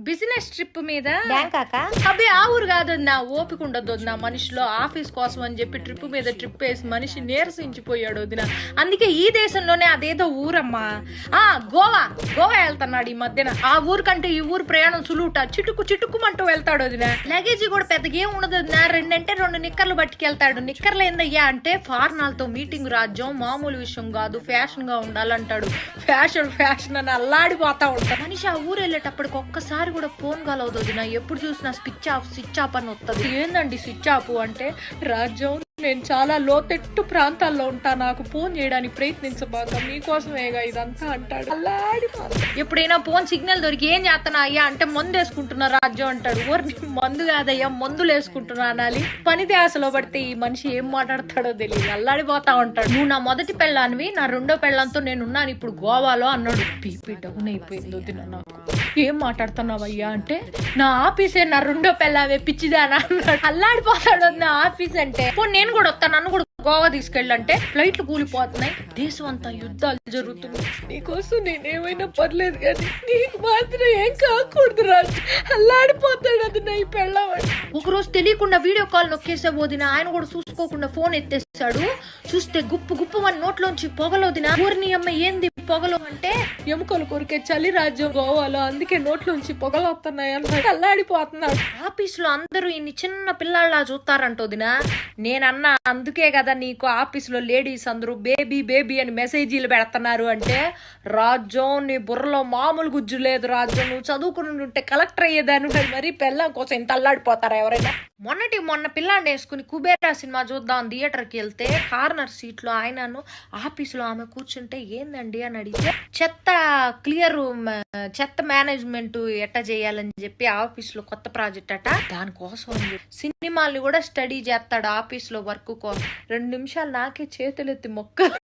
Business trip మీద bank అక్క అబ్బే ఆ ఊరు కాదు నా ఓపిక ఉండదు వదిన మనిషిలో ఆఫీస్ కోసం అని చెప్పి ట్రిప్ మీద ట్రిప్ వేసి మనిషి నీరసించిపోయాడు వదిన. అందుకే ఈ దేశంలోనే అదేదో ఊరమ్మా గోవా వెళ్తున్నాడు ఈ మధ్యన. ఆ ఊరు కంటే ఈ ఊరు ప్రయాణం సులువుట చిటుక్కుమంటూ వెళ్తాడు వదిన. లగేజీ కూడా పెద్దగా ఏం ఉండదు వదిన. రెండు నిక్కర్లు పట్టుకెళ్తాడు. నిక్కర్లు ఏందయ్యా అంటే ఫారినర్లతో మీటింగ్ రాజ్యం మామూలు విషయం కాదు, ఫ్యాషన్ గా ఉండాలంటాడు. ఫ్యాషన్ అని అల్లాడిపోతా ఉంటాడు మనిషి. ఆ ఊరు వెళ్ళేటప్పటికి ఒక్కసారి కూడా ఫోన్ కలవదు వదిన. ఎప్పుడు చూసినా స్విచ్ ఆఫ్ అని వస్తుంది. ఏందండి స్విచ్ ఆఫ్ అంటే, రాజ్యం నేను చాలా లోతెట్టు ప్రాంతాల్లో ఉంటా, నాకు ఫోన్ చేయడానికి ప్రయత్నించబాక, మీకోసమేగా ఇదంతా అంటాడు. ఎప్పుడైనా ఫోన్ సిగ్నల్ దొరికి ఏం చేస్తానా అయ్యా అంటే మందు వేసుకుంటున్నా రాజ్యం అంటాడు. ఊరిని మందు కాదయ్యా మందులు వేసుకుంటున్నా అనాలి. పని ధ్యాసలో పడితే ఈ మనిషి ఏం మాట్లాడతాడో తెలియదు, అల్లాడిపోతా ఉంటాడు. నువ్వు నా మొదటి పెళ్ళానివి, నా రెండో పెళ్ళంతో నేనున్నాను ఇప్పుడు గోవాలో అన్నాడు. బీపీ డౌన్ అయిపోయింది వదిన నాకు. ఏం మాట్లాడుతున్నావయ్యా అంటే, నా ఆఫీసే నా రెండో పెళ్ళావే పిచ్చిదానా అన్నాడు. అల్లాడిపోతాడు నా ఆఫీస్ అంటే. నేను కూడా వస్తాను, నన్ను కూడా గోవా తీసుకెళ్ళంటే ఫ్లైట్లు కూలిపోతున్నాయి, దేశం అంతా యుద్ధాలు జరుగుతున్నాయి, నీకోసం నేనేమైనా పర్లేదు కానీ నీకు మాత్రం ఏం కాకూడదు రాజు. అల్లాడిపోతాడు అది నా ఈ పెళ్ళావాడు. ఒకరోజు తెలియకుండా వీడియో కాల్ నొక్కేసే పోదిన. ఆయన కూడా చూసుకోకుండా ఫోన్ ఎత్తేస్తాడు. చూస్తే గుప్పు మన నోట్లోంచి పొగలోదిన. ఊరిని అమ్మ ఏంది పొగలు అంటే, ఎముకలు కొరికే చలి రాజ్యం గోవాలో, అందుకే నోట్లోంచి పొగలు వస్తున్నాయి అన్నాడు. అల్లాడిపోతున్నాడు. ఆఫీస్ లో అందరూ ఇన్ని చిన్న పిల్లల్లా చూస్తారంటోదిన. నేనన్నా అందుకే కదా నీకు ఆఫీస్ లో లేడీస్ అందరూ బేబీ అని మెసేజీలు పెడుతున్నారు అంటే, రాజ్యం నీ బుర్రలో మామూలు గుజ్జు లేదు రాజ్యం, నువ్వు చదువుకుని ఉంటే కలెక్టర్ అయ్యేదాన్ని. మరి పెళ్ళం కోసం ఇంత అల్లాడిపోతారా ఎవరైనా? మొన్న పిల్లాన్ని వేసుకుని కుబేరా సినిమా చూద్దాం థియేటర్కి వెళ్తే కార్నర్ సీట్ లో ఆయనను ఆఫీసులో ఆమె కూర్చుంటే ఏందండి అని అడిగితే, చెత్త మేనేజ్మెంట్ ఎట్టా చేయాలని చెప్పి ఆఫీస్ లో కొత్త ప్రాజెక్ట్ అట, దానికోసం సినిమాల్ని కూడా స్టడీ చేస్తాడు ఆఫీస్ లో వర్క్ కోసం. 2 నిమిషాలు నాకే చేతులెత్తి మొక్క